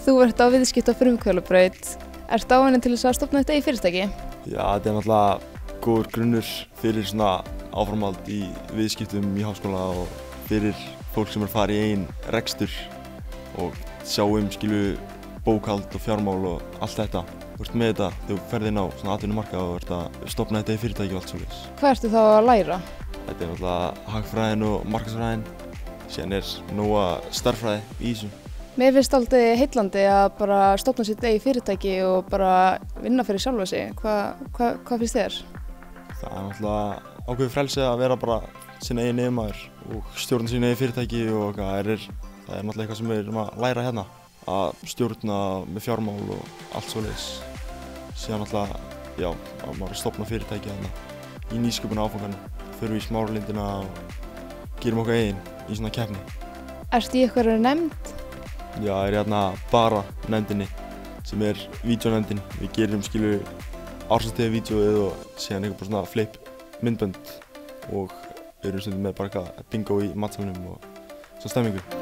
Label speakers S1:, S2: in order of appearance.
S1: Þú ert á viðskipta- og frumkvöðlabraut. Ertu á henni til þess að stofna þetta í fyrirtæki?
S2: Já, þetta er náttúrulega góður grunnur fyrir svona áframhald í viðskiptum í háskóla og fyrir fólk sem er að fara í eigin rekstur og sjá bókhald og fjármál og allt þetta. Þú ert með þetta þegar þú ferð inn á svona atvinnumarkað og ert að stofna þetta í fyrirtæki og allt svoleiðis.
S1: Hvað ertu þá að læra?
S2: Þetta er náttúrulega hagfræðin og markaðsfræðin, síðan nóga stærðfræði í þessu.
S1: Mér finnst aldrei heillandi að bara stofna sitt eigið fyrirtæki og bara vinna fyrir sjálfa sig. Hvað finnst þér?
S2: Það er náttúrulega ákveðið frelsi að vera bara sinn eigin yfirmaður og stjórna sínu eigin fyrirtæki og það er náttúrulega eitthvað sem við erum að læra hérna. Að stjórna með fjármál og allt svoleiðis. Síðan náttúrulega, já, að maður stofna fyrirtæki hérna í nýsköpuna áfanganum. Förum við í smáralindina og gerum okkar eigin í svona keppni.
S1: Ertu í einhverju nefnd?
S2: Já, ég er hérna bara nefndinni sem er vídeónefndin. Við gerum árshátíðar vídeóið og síðan eitthvað bara svona flip myndbönd og við erum stundum með bara eitthvað bingo í matsalunum og svona stemmingu.